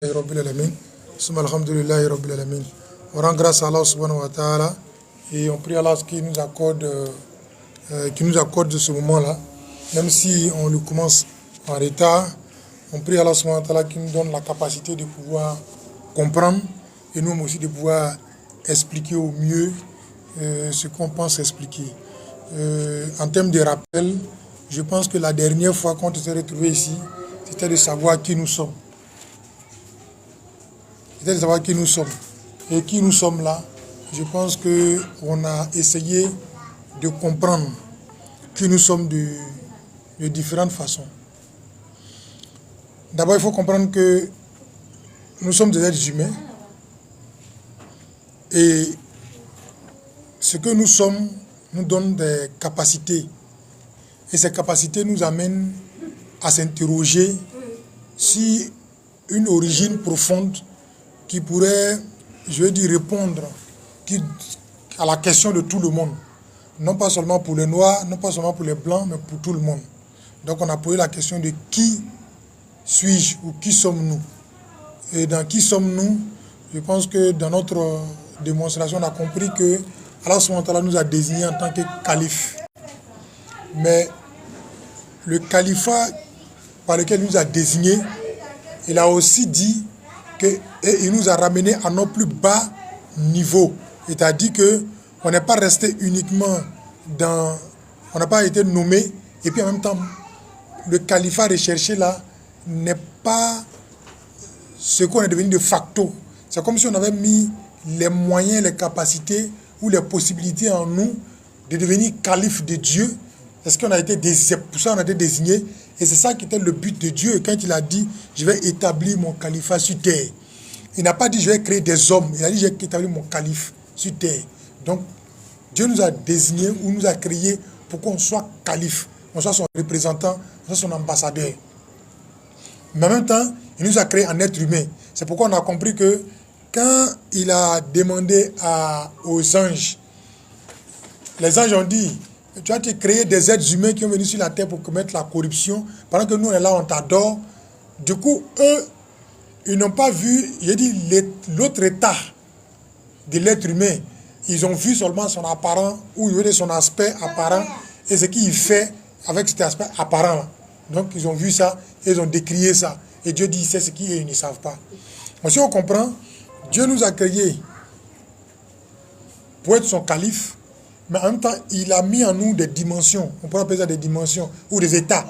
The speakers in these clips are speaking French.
Rabbil alamin. Summa alhamdulillahi rabbil alamin. On rend grâce à Allah subhanahu wa ta'ala et on prie Allah qui nous accorde ce moment-là, même si on le commence en retard. On prie Allah subhanahu wa ta'ala qui nous donne la capacité de pouvoir comprendre et nous aussi de pouvoir expliquer au mieux ce qu'on pense expliquer. En termes de rappel, je pense que la dernière fois qu'on s'est retrouvé ici, c'était de savoir qui nous sommes. C'était de savoir qui nous sommes. Et qui nous sommes là, je pense qu'on a essayé de comprendre qui nous sommes de différentes façons. D'abord, il faut comprendre que nous sommes des êtres humains et ce que nous sommes nous donne des capacités. Et ces capacités nous amènent à s'interroger sur une origine profonde qui pourrait, je veux dire, répondre à la question de tout le monde. Non pas seulement pour les Noirs, non pas seulement pour les Blancs, mais pour tout le monde. Donc on a posé la question de qui suis-je ou qui sommes-nous? Et dans qui sommes-nous, je pense que dans notre démonstration, on a compris que Allah subhanahu wa ta'ala nous a désignés en tant que calife. Mais le califat par lequel il nous a désignés, il a aussi dit qu'il nous a ramenés à nos plus bas niveaux. C'est-à-dire qu'on n'est pas resté uniquement dans... On n'a pas été nommé, et puis en même temps, le califat recherché là n'est pas ce qu'on est devenu de facto. C'est comme si on avait mis les moyens, les capacités ou les possibilités en nous de devenir calife de Dieu. C'est ce qu'on a été désigné, pour ça on a été désigné. Et c'est ça qui était le but de Dieu. Et quand il a dit, je vais établir mon califat sur terre. Il n'a pas dit, je vais créer des hommes. Il a dit, je vais établir mon calife sur terre. Donc, Dieu nous a désignés ou nous a créés pour qu'on soit calife. On soit son représentant, on soit son ambassadeur. Mais en même temps, il nous a créés en être humain. C'est pourquoi on a compris que quand il a demandé aux anges, les anges ont dit, tu as créé des êtres humains qui ont venu sur la terre pour commettre la corruption. Pendant que nous, on est là, on t'adore. Du coup, eux, ils n'ont pas vu, j'ai dit, l'autre état de l'être humain. Ils ont vu seulement son apparent, ou son aspect apparent, et ce qu'il fait avec cet aspect apparent. Donc, ils ont vu ça, et ils ont décrié ça. Et Dieu dit, c'est ce qu'ils ne savent pas. Donc, si on comprend, Dieu nous a créés pour être son calife, mais en même temps, il a mis en nous des dimensions. On pourrait appeler ça des dimensions ou des états.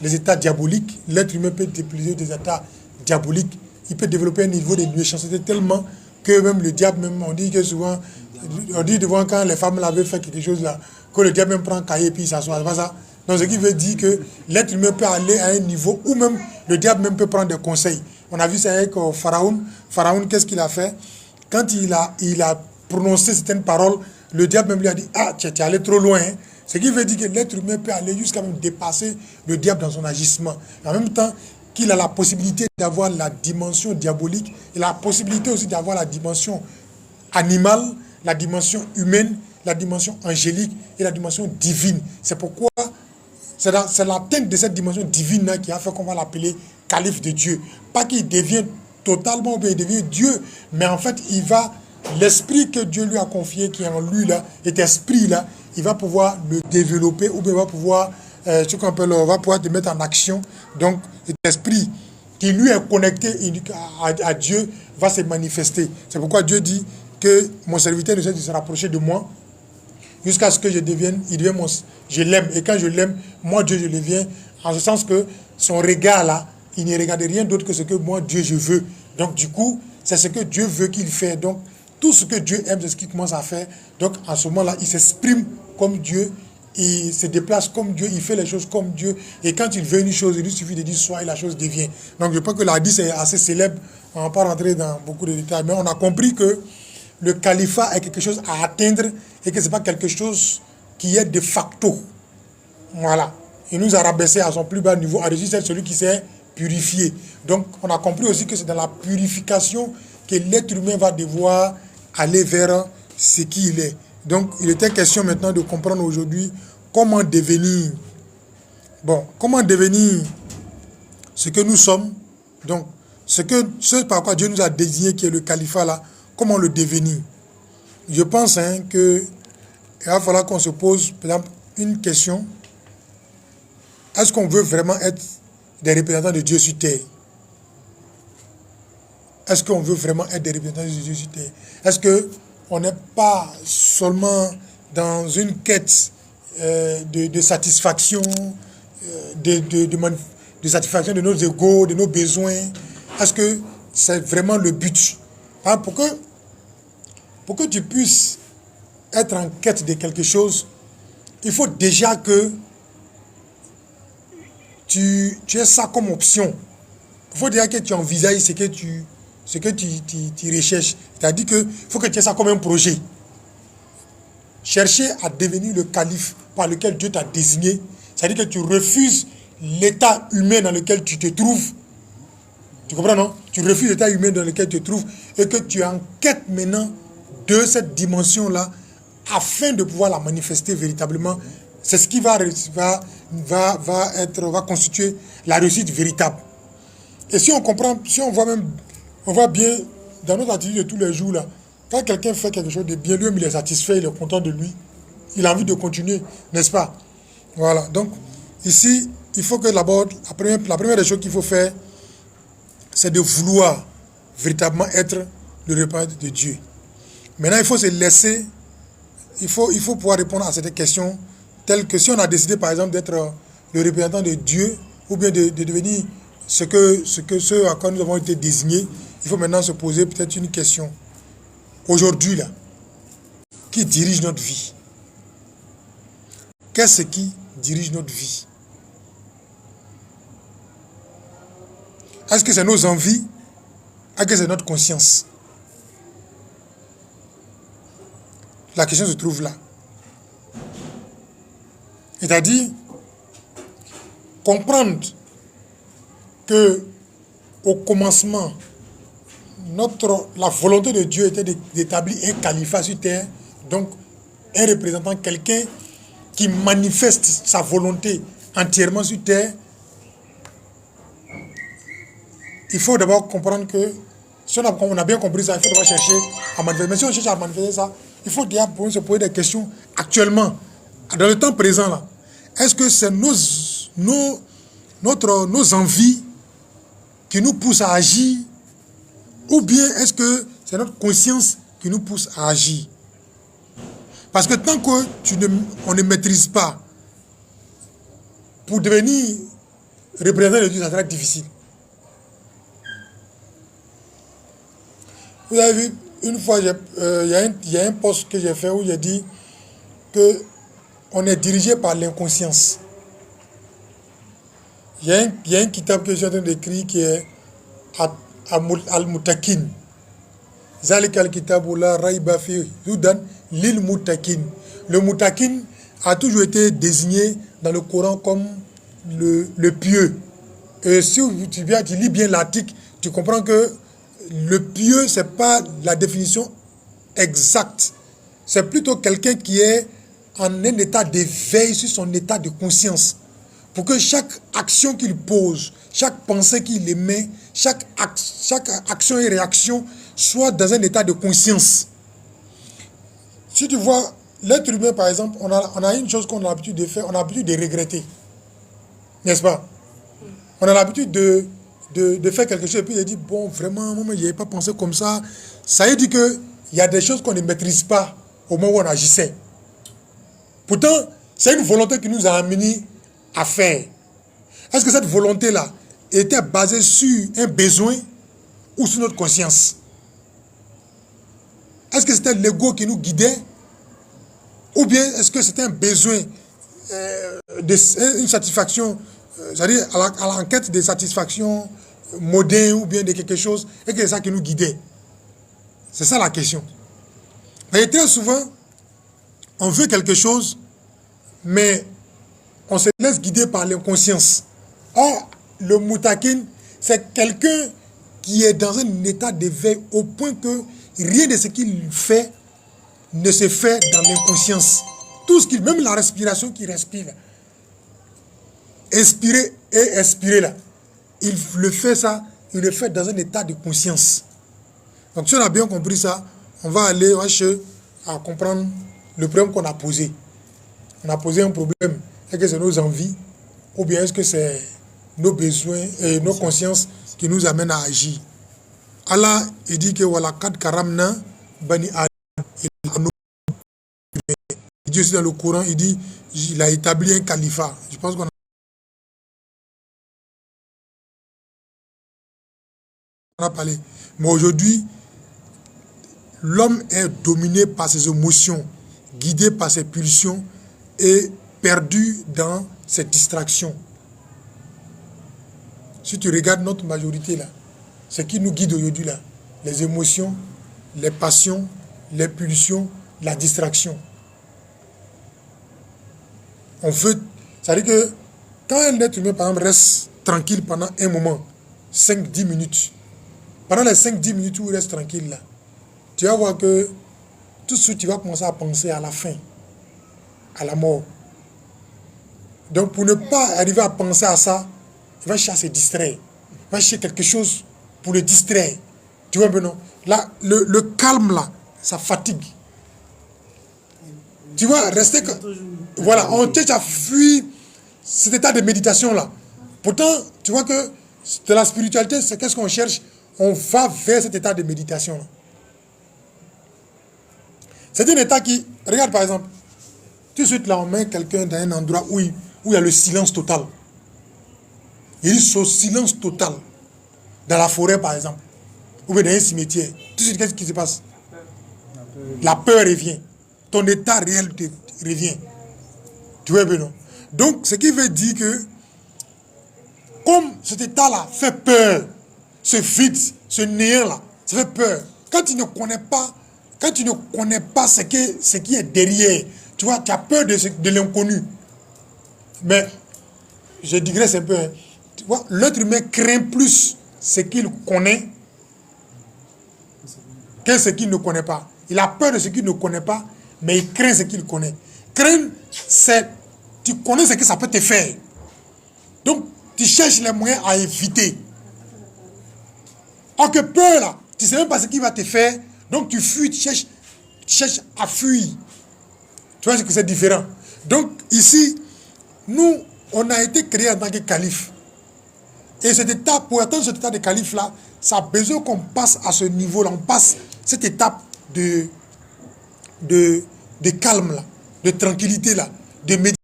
Les états diaboliques. L'être humain peut développer des états diaboliques. Il peut développer un niveau de méchanceté tellement que même le diable, même, on dit que souvent, on dit devant quand les femmes l'avaient fait quelque chose là, que le diable même prend un cahier et puis il s'assoit. C'est pas ça. Donc ce qui veut dire que l'être humain peut aller à un niveau où même le diable même peut prendre des conseils. On a vu ça avec Pharaon. Pharaon, qu'est-ce qu'il a fait? Quand il a prononcé certaines paroles, le diable même lui a dit, ah, tu es allé trop loin. Hein. Ce qui veut dire que l'être humain peut aller jusqu'à même dépasser le diable dans son agissement. En même temps qu'il a la possibilité d'avoir la dimension diabolique, il a la possibilité aussi d'avoir la dimension animale, la dimension humaine, la dimension angélique et la dimension divine. C'est pourquoi c'est l'atteinte de cette dimension divine-là qui a fait qu'on va l'appeler calife de Dieu. Pas qu'il devienne totalement, ou bien il devient Dieu, mais en fait, l'esprit que Dieu lui a confié, qui est en lui là, cet esprit-là, il va pouvoir le développer, ou bien il va pouvoir, va pouvoir te mettre en action. Donc, cet esprit qui lui est connecté à Dieu va se manifester. C'est pourquoi Dieu dit que mon serviteur ne cesse de se rapprocher de moi jusqu'à ce que je l'aime. Et quand je l'aime, moi Dieu je le deviens, en ce sens que son regard là, il ne regarde rien d'autre que ce que moi Dieu je veux. Donc du coup, c'est ce que Dieu veut qu'il fait. Donc tout ce que Dieu aime, c'est ce qu'il commence à faire. Donc en ce moment-là, il s'exprime comme Dieu, il se déplace comme Dieu, il fait les choses comme Dieu. Et quand il veut une chose, il lui suffit de dire soit et la chose devient. Donc je pense que l'hadith est assez célèbre, on ne va pas rentrer dans beaucoup de détails, mais on a compris que le califat est quelque chose à atteindre et que ce n'est pas quelque chose qui est de facto. Voilà. Il nous a rabaissé à son plus bas niveau, à c'est celui qui s'est purifié. Donc, on a compris aussi que c'est dans la purification que l'être humain va devoir aller vers ce qu'il est. Donc, il était question maintenant de comprendre aujourd'hui comment devenir. Bon, comment devenir ce que nous sommes. Donc, ce par quoi Dieu nous a désigné, qui est le califat là, comment le devenir? Je pense que il va falloir qu'on se pose, par exemple, une question. Est-ce qu'on veut vraiment être des représentants de Dieu sur terre? Est-ce qu'on veut vraiment être des représentants de Dieu sur terre? Est-ce qu'on n'est pas seulement dans une quête de satisfaction, de satisfaction de nos égos, de nos besoins? Est-ce que c'est vraiment le but? Pour que tu puisses être en quête de quelque chose, il faut déjà que tu aies ça comme option. Il faut déjà que tu envisages ce que tu recherches. C'est-à-dire qu'il faut que tu aies ça comme un projet. Chercher à devenir le calife par lequel Dieu t'a désigné, c'est-à-dire que tu refuses l'état humain dans lequel tu te trouves. Tu comprends, non? Tu refuses l'état humain dans lequel tu te trouves et que tu es en quête maintenant de cette dimension-là afin de pouvoir la manifester véritablement. C'est ce qui va constituer la réussite véritable. Et si on comprend, si on voit bien dans notre attitude de tous les jours là, quand quelqu'un fait quelque chose de bien, lui-même il est satisfait, il est content de lui, il a envie de continuer, n'est-ce pas? Voilà, donc ici, il faut que d'abord, la première des choses qu'il faut faire, c'est de vouloir véritablement être le représentant de Dieu. Maintenant, il faut se laisser, il faut pouvoir répondre à cette question, telle que si on a décidé par exemple d'être le représentant de Dieu, ou bien de devenir ce à quoi nous avons été désignés, il faut maintenant se poser peut-être une question. Aujourd'hui, là, qui dirige notre vie? Qu'est-ce qui dirige notre vie? Est-ce que c'est nos envies? Est-ce que c'est notre conscience? La question se trouve là. C'est-à-dire, comprendre que au commencement, la volonté de Dieu était d'établir un califat sur terre, donc un représentant, quelqu'un qui manifeste sa volonté entièrement sur terre. Il faut d'abord comprendre que, si on a bien compris ça, il faut d'abord chercher à manifester. Mais si on cherche à manifester ça, il faut déjà se poser des questions actuellement, dans le temps présent là. Est-ce que c'est nos envies qui nous poussent à agir, ou bien est-ce que c'est notre conscience qui nous pousse à agir? Parce que tant qu'on ne maîtrise pas, pour devenir représentant de Dieu, ça sera difficile. Vous avez vu, une fois, il y a un post que j'ai fait où j'ai dit qu'on est dirigé par l'inconscience. Il y a un kitab que je suis en train d'écrire qui est Al-Mutakin. Zalik al-Kitab la Raiba fi Hudan lil Mutakin. Le Mutakin a toujours été désigné dans le Coran comme le pieux. Et si tu lis bien l'article, tu comprends que le pieux, ce n'est pas la définition exacte. C'est plutôt quelqu'un qui est en un état d'éveil sur son état de conscience. Pour que chaque action qu'il pose, chaque pensée qu'il émet, chaque action et réaction soit dans un état de conscience. Si tu vois, l'être humain, par exemple, on a une chose qu'on a l'habitude de faire, on a l'habitude de regretter. N'est-ce pas? On a l'habitude de faire quelque chose et puis de dire, bon, vraiment, moi, je n'avais pas pensé comme ça. Ça veut dire qu'il y a des choses qu'on ne maîtrise pas au moment où on agissait. Pourtant, c'est une volonté qui nous a amenés à faire. Est-ce que cette volonté-là était basée sur un besoin ou sur notre conscience? Est-ce que c'était l'ego qui nous guidait? Ou bien est-ce que c'était un besoin, une satisfaction, c'est-à-dire à l'enquête de satisfaction moderne ou bien de quelque chose, et que c'est ça qui nous guidait? C'est ça la question. Mais très souvent, on veut quelque chose, mais on se laisse guider par l'inconscience. Or, le Mutakin, c'est quelqu'un qui est dans un état d'éveil au point que rien de ce qu'il fait ne se fait dans l'inconscience. Tout ce qu'il, même la respiration qu'il respire, inspirer et expirer là, il le fait ça il le fait dans un état de conscience. Donc si on a bien compris ça, on va aller à comprendre le problème qu'on a posé. On a posé un problème. Est-ce que c'est nos envies ou bien est-ce que c'est nos besoins et nos consciences qui nous amènent à agir? Allah, il dit que voilà, kad karamna bani Adam. Il dit aussi dans le Coran, il dit, il a établi un califat. Je pense qu'on a parlé. Mais aujourd'hui, l'homme est dominé par ses émotions, guidé par ses pulsions et perdu dans ses distractions. Si tu regardes notre majorité là, ce qui nous guide aujourd'hui là, les émotions, les passions, les pulsions, la distraction. On veut, c'est-à-dire que quand un être humain, par exemple, reste tranquille pendant un moment, 5-10 minutes, pendant les 5-10 minutes où il reste tranquille là, tu vas voir que tout de suite tu vas commencer à penser à la fin, à la mort. Donc pour ne pas arriver à penser à ça, il va chercher à se distraire. Il va chercher quelque chose pour le distraire. Tu vois, non? Là, le calme là, ça fatigue. Tu vois, rester que... Voilà, on cherche à fuir cet état de méditation là. Pourtant, tu vois que de la spiritualité, c'est qu'est-ce qu'on cherche? On va vers cet état de méditation là. C'est un état qui, regarde par exemple, tout de suite là, on met quelqu'un dans un endroit où il y a le silence total. Il y a ce silence total. Dans la forêt par exemple, ou bien dans un cimetière. Tout de suite, qu'est-ce qui se passe? La peur revient. Ton état réel te revient. Tu vois bien, non? Donc, ce qui veut dire que, comme cet état-là fait peur, ce vide, ce néant-là, ça fait peur. Quand tu ne connais pas, ce qui est derrière, tu vois, tu as peur de l'inconnu. Mais, je digresse un peu, hein. Tu vois, l'être humain craint plus ce qu'il connaît que ce qu'il ne connaît pas. Il a peur de ce qu'il ne connaît pas, mais il craint ce qu'il connaît. Craindre, c'est, tu connais ce que ça peut te faire. Donc, tu cherches les moyens à éviter. Or que peur, là, tu ne sais même pas ce qu'il va te faire, donc tu fuis, tu cherches à fuir. Tu vois que c'est différent. Donc, ici, nous, on a été créés en tant que calife. Et cet état, pour atteindre cet état de calife-là, ça a besoin qu'on passe à ce niveau-là. On passe cette étape de calme-là, de tranquillité-là, de méditation.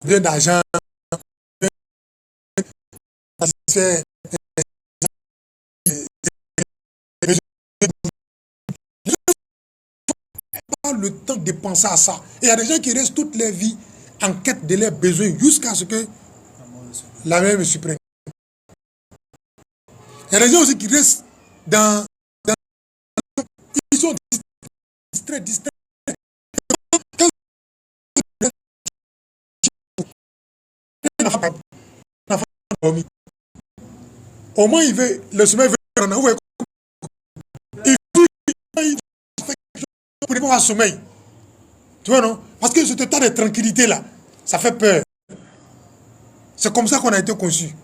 Bien d'argent, pas le temps de penser à ça. Et il y a des gens qui restent toute leur vie en quête de leurs besoins jusqu'à ce que la mort me supprime. Il y a des gens aussi qui restent dans ils sont distraits. Au moins, il veut, le sommeil veut en avoir. Il fait quelque chose pour ne pas avoir sommeil. Tu vois, non? Parce que cet état de tranquillité-là, ça fait peur. C'est comme ça qu'on a été conçu.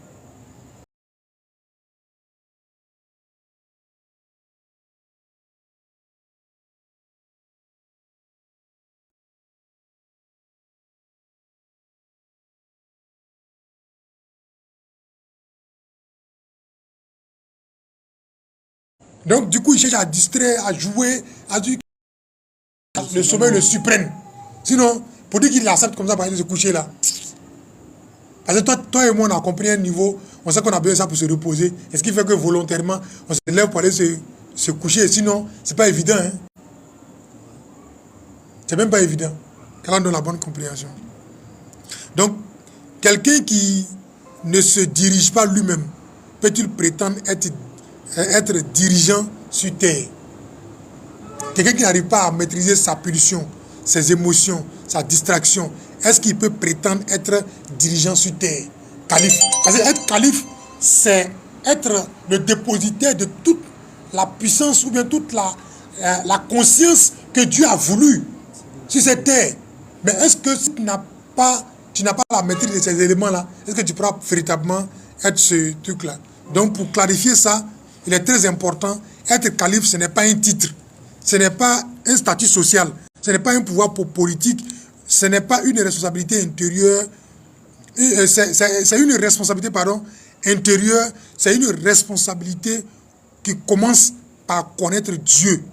Donc, du coup, il cherche à distraire, à jouer, à dire que le sommeil le suprême. Sinon, pour dire qu'il accepte comme ça, par exemple, de se coucher là. Parce que toi et moi, on a compris un niveau, on sait qu'on a besoin de ça pour se reposer. Et ce qui fait que volontairement, on se lève pour aller se coucher. Sinon, c'est pas évident. Hein? C'est même pas évident. Quand on donne la bonne compréhension. Donc, quelqu'un qui ne se dirige pas lui-même, peut-il prétendre être dirigeant sur terre? Quelqu'un qui n'arrive pas à maîtriser sa pulsion, ses émotions, sa distraction, est-ce qu'il peut prétendre être dirigeant sur terre? Calife. Parce que être calife, c'est être le dépositaire de toute la puissance ou bien toute la conscience que Dieu a voulu sur cette terre. Mais est-ce que si tu n'as pas la maîtrise de ces éléments-là, est-ce que tu pourras véritablement être ce truc-là? Donc pour clarifier ça, il est très important, être calife, ce n'est pas un titre, ce n'est pas un statut social, ce n'est pas un pouvoir politique, ce n'est pas une responsabilité intérieure, c'est une responsabilité, pardon, intérieure, c'est une responsabilité qui commence par connaître Dieu.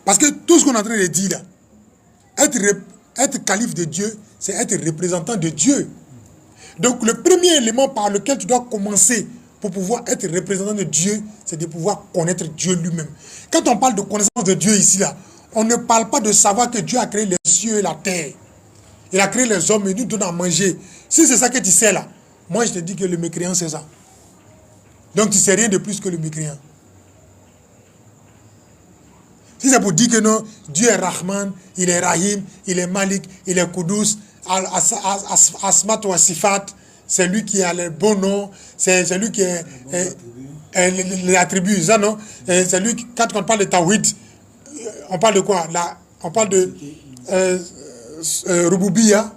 Parce que tout ce qu'on est en train de dire là, être calife de Dieu, c'est être représentant de Dieu. Donc le premier élément par lequel tu dois commencer pour pouvoir être représentant de Dieu, c'est de pouvoir connaître Dieu lui-même. Quand on parle de connaissance de Dieu ici, là, on ne parle pas de savoir que Dieu a créé les cieux et la terre. Il a créé les hommes et nous donne à manger. Si c'est ça que tu sais là, moi je te dis que le mécréant c'est ça. Donc tu ne sais rien de plus que le mécréant. Si c'est pour dire que non, Dieu est Rahman, il est Rahim, il est Malik, il est Kudus, Asmat ou Asifat, c'est lui qui a le bon nom, c'est lui qui est les attributs, ça non? C'est lui qui, quand on parle de Tawhid, on parle de quoi? Là, on parle de Rububiya,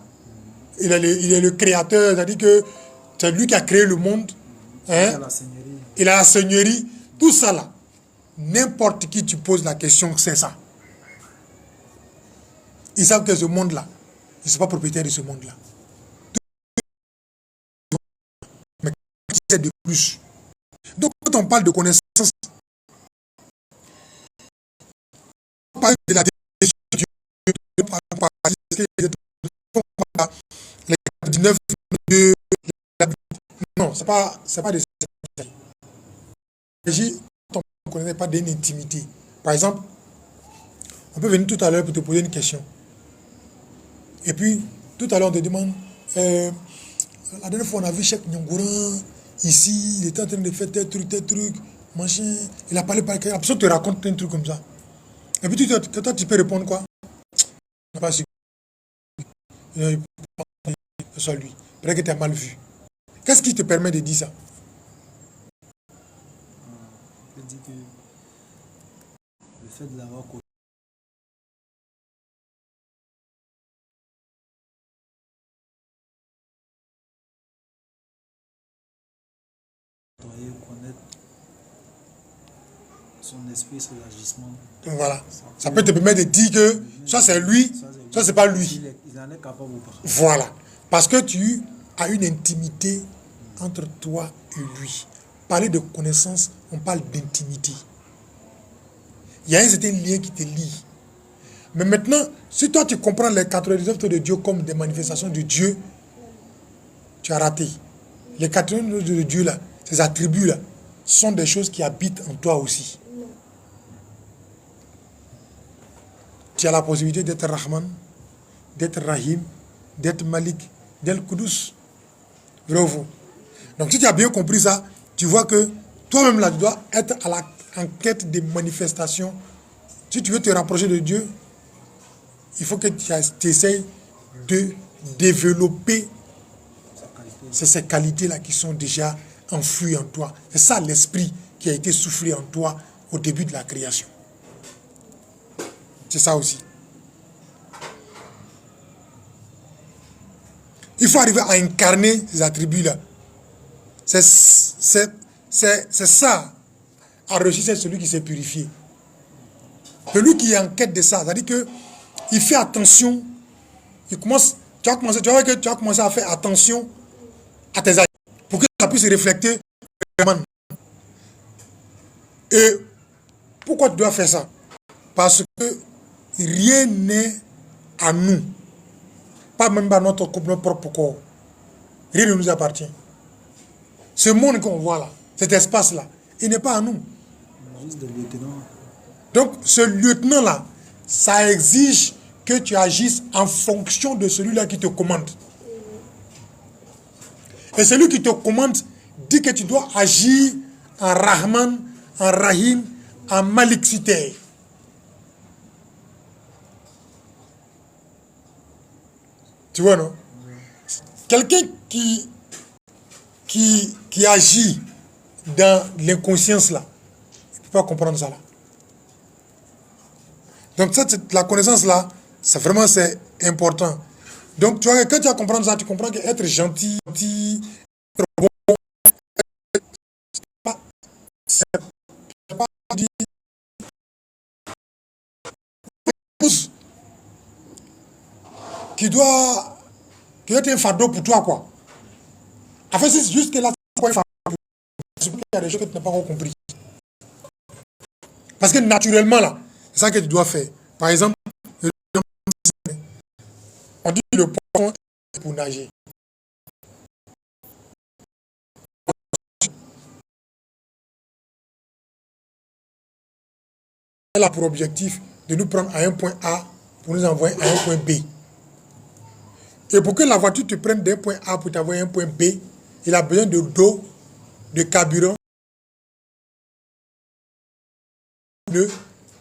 il est le créateur, c'est-à-dire que c'est lui qui a créé le monde, hein? Il a la seigneurie, tout ça là. N'importe qui tu poses la question, c'est ça. Ils savent que ce monde-là, ils ne sont pas propriétaires de ce monde-là. Mais c'est de plus. Donc, quand on parle de connaissance, on parle de la définition de Dieu, les 19 de non, c'est pas des on ne connaît pas d'une intimité. Par exemple, on peut venir tout à l'heure pour te poser une question. Et puis, tout à l'heure, on te demande, la dernière fois, on a vu Cheikh Nyongouran, ici, il était en train de faire tel truc, machin. Il a parlé par quelqu'un, absolument te raconte un truc comme ça. Et puis, toi, tu peux répondre quoi? Pas si. C'est lui. Peut-être que tu as mal vu. Qu'est-ce qui te permet de dire ça? Je dis que le fait de l'avoir côtoyé, connaître son esprit, son agissement. Voilà. Ça peut te permettre de dire que ça c'est lui, ça c'est pas lui. Il en est capable ou pas. Voilà. Parce que tu as une intimité entre toi et lui. Parler de connaissance, on parle d'intimité. Il y a un certain lien qui te lie. Mais maintenant, si toi tu comprends les 99 de Dieu comme des manifestations de Dieu, tu as raté. Les 99 de Dieu là, ces attributs là, sont des choses qui habitent en toi aussi. Tu as la possibilité d'être Rahman, d'être Rahim, d'être Malik, d'être Kudus. Vrai ou faux? Donc si tu as bien compris ça, tu vois que toi-même là, tu dois être en quête des manifestations. Si tu veux te rapprocher de Dieu, il faut que tu essayes de développer ces qualités-là qui sont déjà enfouies en toi. C'est ça l'esprit qui a été soufflé en toi au début de la création. C'est ça aussi. Il faut arriver à incarner ces attributs-là. C'est ça. À réussir, c'est celui qui s'est purifié. Celui qui est en quête de ça, c'est-à-dire qu'il fait attention. Tu vas commencer à faire attention à tes actes pour que ça puisse refléter vraiment. Et pourquoi tu dois faire ça? Parce que rien n'est à nous. Pas même à notre propre corps. Rien ne nous appartient. Ce monde qu'on voit là, cet espace-là, il n'est pas à nous. Juste des lieutenants. Donc, ce lieutenant-là, ça exige que tu agisses en fonction de celui-là qui te commande. Et celui qui te commande dit que tu dois agir en Rahman, en Rahim, en Malik Siter. Tu vois, non? Quelqu'un qui agit dans l'inconscience là, peux pas comprendre ça là. Donc ça, la connaissance là, c'est vraiment important. Donc tu vois, quand tu vas comprendre ça, tu comprends qu'être gentil, être bon, c'est pas dire qui doit être un fardeau pour toi, quoi. En fait, c'est juste que là, c'est un fardeau. Il y a des choses que tu n'as pas encore compris. Parce que naturellement, là, c'est ça que tu dois faire. Par exemple, on dit que le poisson est pour nager. Elle a pour objectif de nous prendre à un point A pour nous envoyer à un point B. Et pour que la voiture te prenne d'un point A pour t'envoyer à un point B, il a besoin d'eau, de carburant,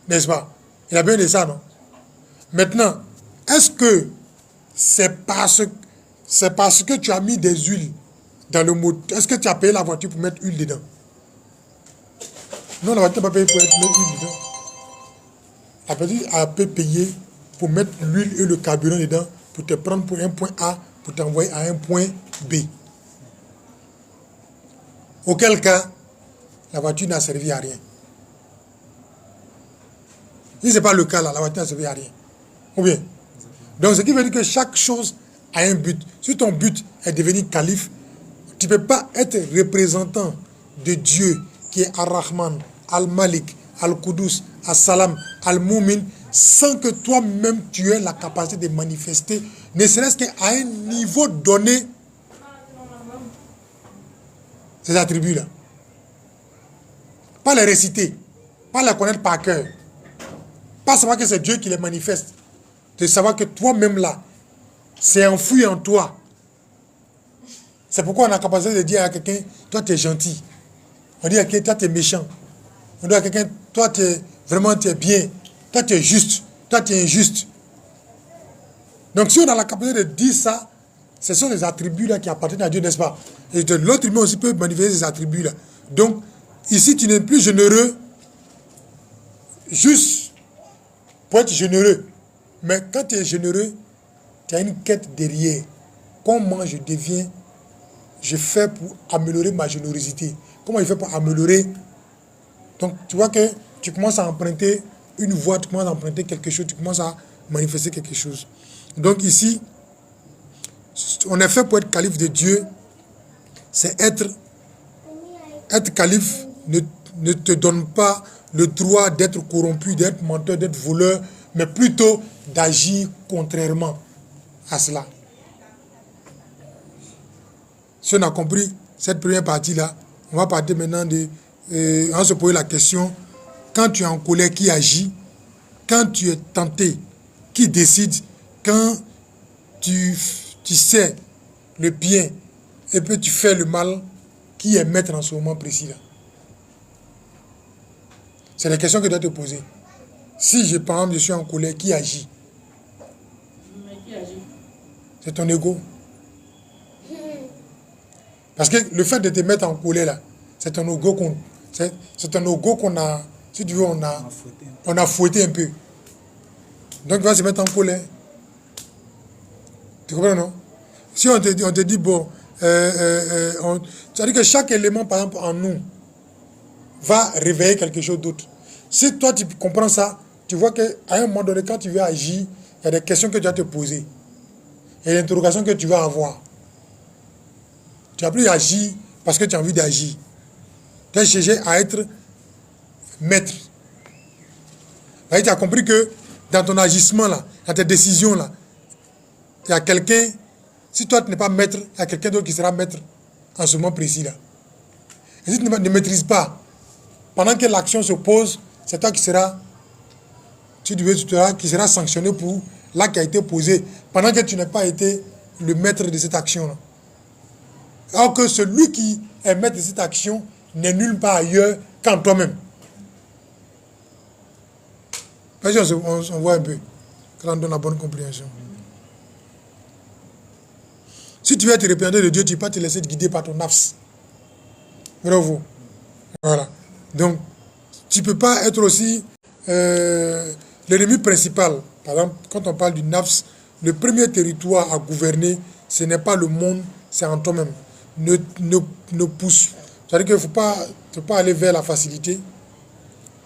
n'est-ce pas? Il a besoin de ça, non? Maintenant, est-ce que c'est parce que tu as mis des huiles dans le moteur? Est-ce que tu as payé la voiture pour mettre huile dedans? Non, la voiture n'a pas payé pour mettre huile dedans. La voiture a payé pour mettre l'huile et le carburant dedans pour te prendre pour un point A pour t'envoyer à un point B. Auquel cas, la voiture n'a servi à rien. Si ce n'est pas le cas là, la voiture n'a servi à rien. Ou bien? Donc ce qui veut dire que chaque chose a un but. Si ton but est de devenir calife, tu ne peux pas être représentant de Dieu qui est Ar-Rahman, Al-Malik, Al-Qudus, As-Salam, Al-Moumin, sans que toi-même tu aies la capacité de manifester, ne serait-ce qu'à un niveau donné, ces attributs-là. Pas les réciter, pas les connaître par cœur, pas savoir que c'est Dieu qui les manifeste, de savoir que toi-même là, c'est enfoui en toi. C'est pourquoi on a la capacité de dire à quelqu'un, toi tu es gentil. On dit à quelqu'un, toi tu es méchant. On dit à quelqu'un, toi tu es bien. Toi tu es juste. Toi tu es injuste. Donc si on a la capacité de dire ça, ce sont les attributs là qui appartiennent à Dieu, n'est-ce pas? Et l'autre humain aussi peut manifester ces attributs là. Donc ici tu n'es plus généreux juste pour être généreux. Mais quand tu es généreux, tu as une quête derrière. Comment je fais pour améliorer ma générosité? Comment je fais pour améliorer? Donc, tu vois que tu commences à emprunter une voie, tu commences à emprunter quelque chose, tu commences à manifester quelque chose. Donc ici, on est fait pour être calife de Dieu. C'est être calife ne te donne pas le droit d'être corrompu, d'être menteur, d'être voleur, mais plutôt d'agir contrairement à cela. Si on a compris cette première partie-là, on va partir maintenant on va se poser la question, quand tu es en colère, qui agit? Quand tu es tenté, qui décide? Quand tu sais le bien et puis tu fais le mal, qui est maître en ce moment précis-là? C'est la question que tu dois te poser. Si, par exemple, je suis en colère, qui agit? Mais qui agit? C'est ton ego. Parce que le fait de te mettre en colère, là, c'est ton ego qu'on a, si tu veux, on a fouetté un peu. Donc, il va se mettre en colère. Tu comprends, non? Si on te dit bon, c'est-à-dire que chaque élément, par exemple, en nous, va réveiller quelque chose d'autre. Si toi, tu comprends ça, tu vois qu'à un moment donné, quand tu veux agir, il y a des questions que tu vas te poser. Il y a des interrogations que tu vas avoir. Tu n'as plus agir parce que tu as envie d'agir. Tu as cherché à être maître. Tu as compris que dans ton agissement, là, dans tes décisions, là, il y a quelqu'un, si toi tu n'es pas maître, il y a quelqu'un d'autre qui sera maître en ce moment précis. Là. Et si tu ne maîtrises pas, pendant que l'action se pose, c'est toi qui sera, qui sera sanctionné pour l'acte qui a été posé, pendant que tu n'as pas été le maître de cette action-là. Alors que celui qui est maître de cette action n'est nulle part ailleurs qu'en toi-même. Vas-y, on voit un peu, quand on donne la bonne compréhension. Si tu veux être représentant de Dieu, tu ne peux pas te laisser guider par ton nafs. Bravo. Voilà. Donc, tu ne peux pas être aussi l'ennemi principal. Par exemple, quand on parle du nafs, le premier territoire à gouverner, ce n'est pas le monde, c'est en toi-même. Ne pousse. C'est-à-dire qu'il ne faut pas aller vers la facilité.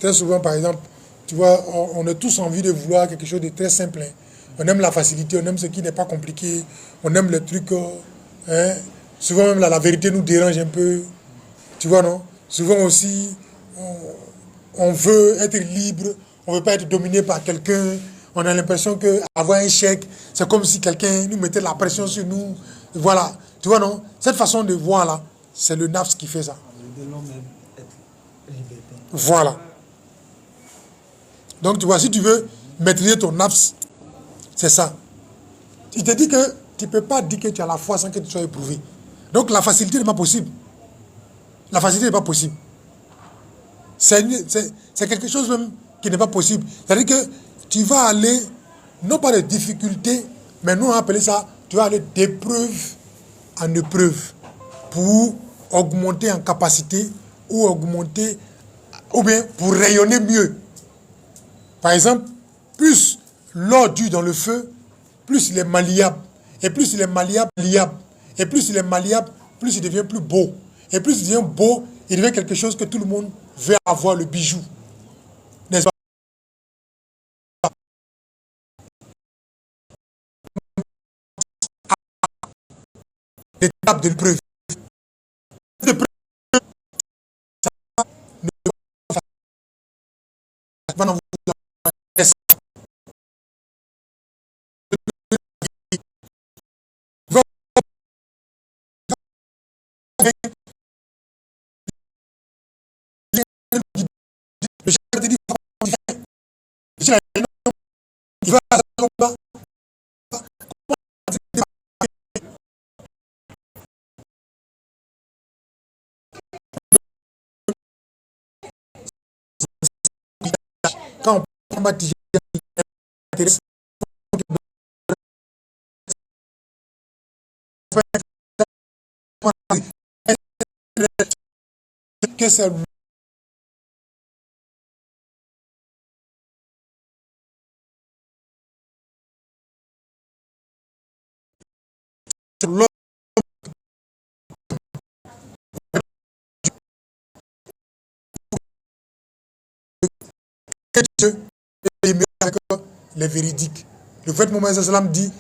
Très souvent, par exemple, tu vois, on a tous envie de vouloir quelque chose de très simple. Hein. On aime la facilité, on aime ce qui n'est pas compliqué, on aime les trucs. Hein. Souvent même la vérité nous dérange un peu. Tu vois, non? Souvent aussi, on veut être libre, on ne veut pas être dominé par quelqu'un. On a l'impression qu'avoir un chèque, c'est comme si quelqu'un nous mettait la pression sur nous. Voilà. Tu vois, non? Cette façon de voir là, c'est le nafs qui fait ça. Voilà. Donc, tu vois, si tu veux maîtriser ton nafs, c'est ça. Il te dit que tu ne peux pas dire que tu as la foi sans que tu sois éprouvé. Donc, la facilité n'est pas possible. La facilité n'est pas possible. C'est quelque chose même qui n'est pas possible. C'est-à-dire que tu vas aller, non pas de difficultés, mais nous on appelle ça, tu vas aller d'épreuve en épreuve pour augmenter en capacité ou augmenter, ou bien pour rayonner mieux. Par exemple, plus l'or dure dans le feu, plus il est malléable. Et plus il est malléable, et plus il est malléable, plus il devient plus beau. Et plus il devient beau, il devient quelque chose que tout le monde veut avoir, le bijou. N'est-ce pas? L'étape de l'épreuve. Quand on combat que c'est l'homme que Dieu est mieux avec les véridiques. Le fait Mohamed Sallam dit,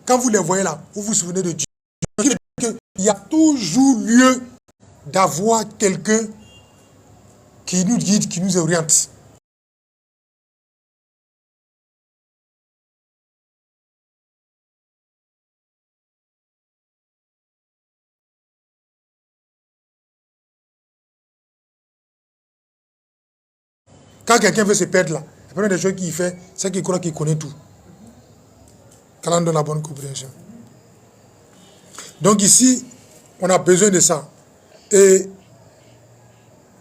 quand vous les voyez là, vous vous souvenez de Dieu. Il y a toujours lieu d'avoir quelqu'un qui nous guide, qui nous oriente. Quand quelqu'un veut se perdre là, la première des choses qu'il fait, c'est qu'il croit qu'il connaît tout. Quand on donne la bonne compréhension. Donc ici, on a besoin de ça. Et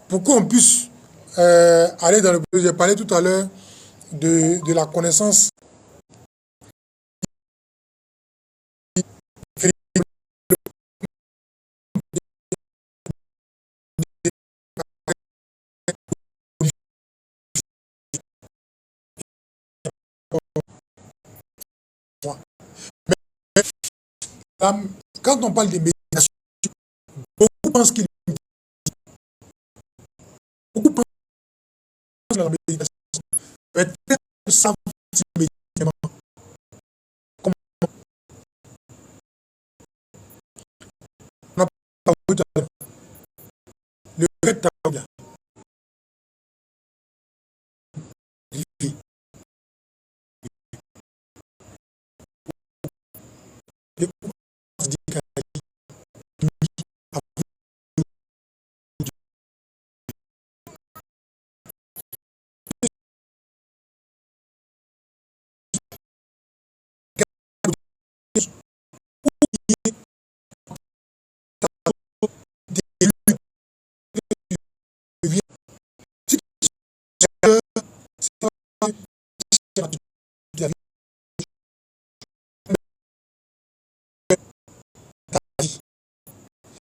pour qu'on puisse aller dans le... J'ai parlé tout à l'heure de la connaissance. Quand on parle de méditation, beaucoup pensent qu'il beaucoup pensent que la méditation est très savant méditation. Comme on a parlé tout à l'heure, le vrai tabac,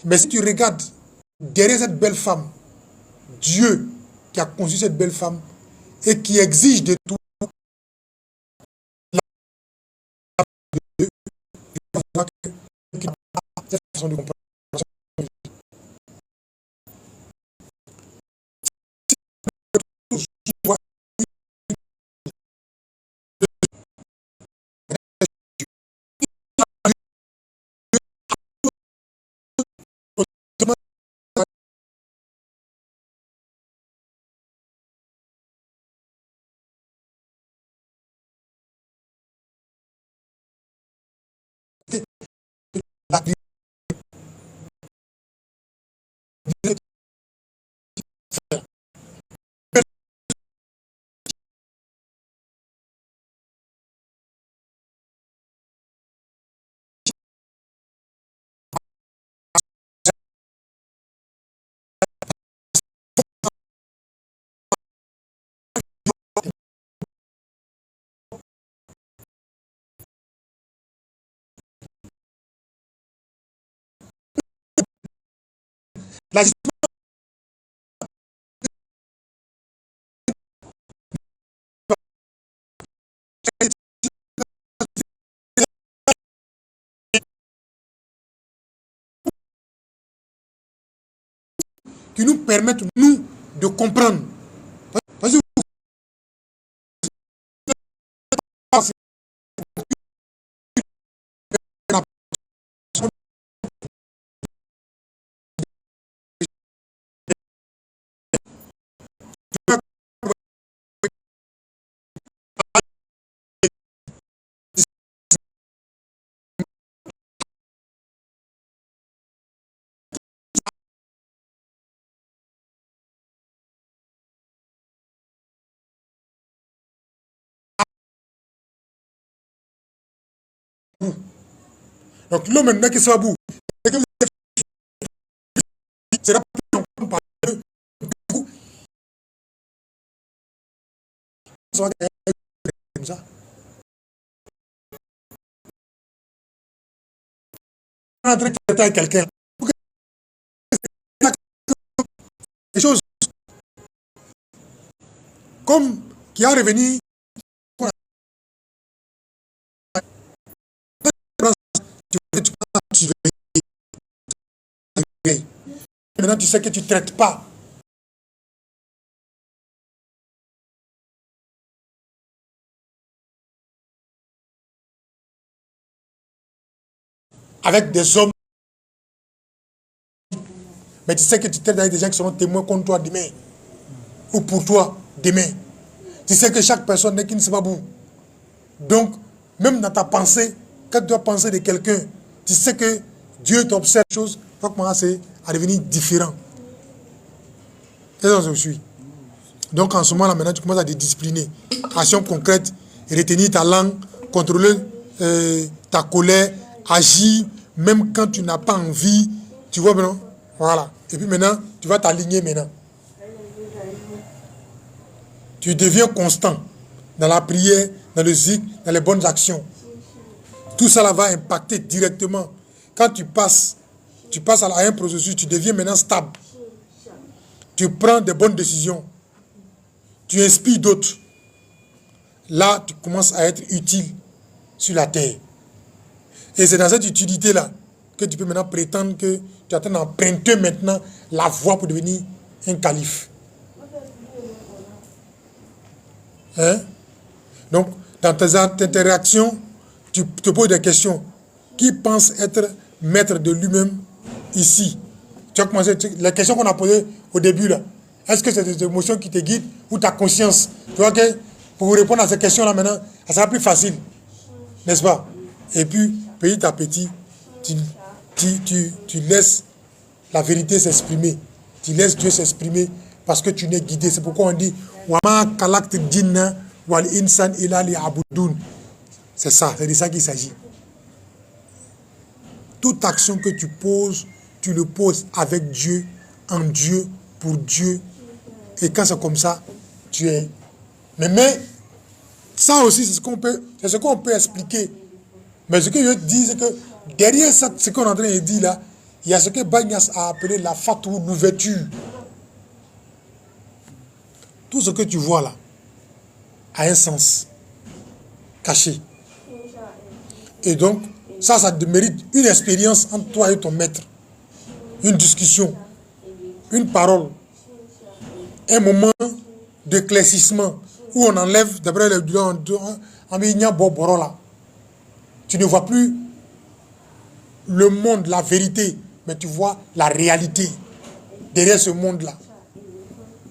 mais si tu regardes derrière cette belle femme, Dieu qui a conçu cette belle femme et qui exige de toi cette façon de comprendre. La qui nous permettent, nous, de comprendre. Parce que donc l'homme maintenant qui soit bout, c'est là comme ça. On est en train de traiter avec quelqu'un. Des choses comme qui a revenu. Maintenant, tu sais que tu ne traites pas avec des hommes, mais tu sais que tu traites avec des gens qui seront témoins contre toi demain, ou pour toi demain. Tu sais que chaque personne n'est qu'une sababou. Donc, même dans ta pensée, quand tu dois penser de quelqu'un, tu sais que Dieu t'observe des choses, il faut commencer à devenir différent. C'est ça que je suis. Donc, en ce moment-là, maintenant, tu commences à te discipliner. Action concrète, retenir ta langue, contrôler ta colère, agir, même quand tu n'as pas envie. Tu vois maintenant? Voilà. Et puis maintenant, tu vas t'aligner maintenant. Tu deviens constant dans la prière, dans le zikr, dans les bonnes actions. Tout ça là va impacter directement. Quand tu passes à un processus, tu deviens maintenant stable. Tu prends des bonnes décisions. Tu inspires d'autres. Là, tu commences à être utile sur la terre. Et c'est dans cette utilité-là que tu peux maintenant prétendre que tu es en train d'emprunter maintenant la voie pour devenir un calife. Hein? Donc, dans tes interactions, tu te poses des questions. Qui pense être maître de lui-même ici? Tu as commencé, les questions qu'on a posées au début là. Est-ce que c'est des émotions qui te guident ou ta conscience? Tu vois que pour vous répondre à ces questions-là maintenant, ça sera plus facile. N'est-ce pas? Et puis, petit à petit, tu laisses la vérité s'exprimer. Tu laisses Dieu s'exprimer parce que tu n'es guidé. C'est pourquoi on dit c'est ça, c'est de ça qu'il s'agit. Toute action que tu poses, tu le poses avec Dieu, en Dieu, pour Dieu. Et quand c'est comme ça, tu es. Mais ça aussi, c'est ce qu'on peut expliquer. Mais ce que je dis, c'est que derrière ça, ce qu'on est en train de dire là, il y a ce que Bagnas a appelé la fatou, l'ouverture. tout ce que tu vois là a un sens caché. Et donc, ça mérite une expérience entre toi et ton maître. Une discussion, une parole, un moment d'éclaircissement où on enlève, d'après le tu ne vois plus le monde, la vérité, mais tu vois la réalité derrière ce monde-là.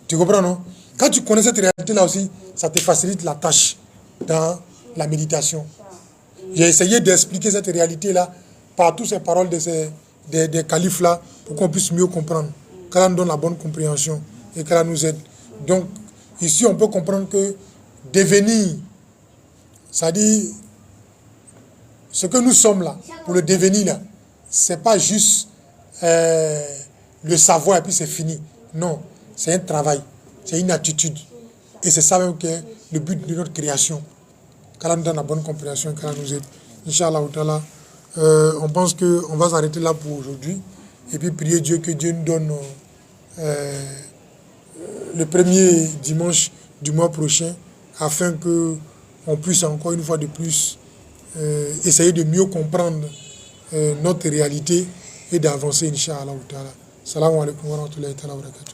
Tu comprends, non? Quand tu connais cette réalité-là aussi, ça te facilite la tâche dans la méditation. J'ai essayé d'expliquer cette réalité-là par toutes ces paroles des califes-là pour qu'on puisse mieux comprendre, qu'Allah nous donne la bonne compréhension et qu'Allah nous aide. Donc, ici, on peut comprendre que devenir, c'est-à-dire ce que nous sommes là, pour le devenir là, c'est pas juste le savoir et puis c'est fini. Non, c'est un travail, c'est une attitude. Et c'est ça même qui est le but de notre création. Qu'Allah nous donne la bonne compréhension et qu'Allah nous aide. Inch'Allah, on pense qu'on va s'arrêter là pour aujourd'hui. Et puis prier Dieu que Dieu nous donne le premier dimanche du mois prochain afin qu'on puisse encore une fois de plus essayer de mieux comprendre notre réalité et d'avancer, Inch'Allah. Salam alaikum wa rahmatullahi wa barakatuh.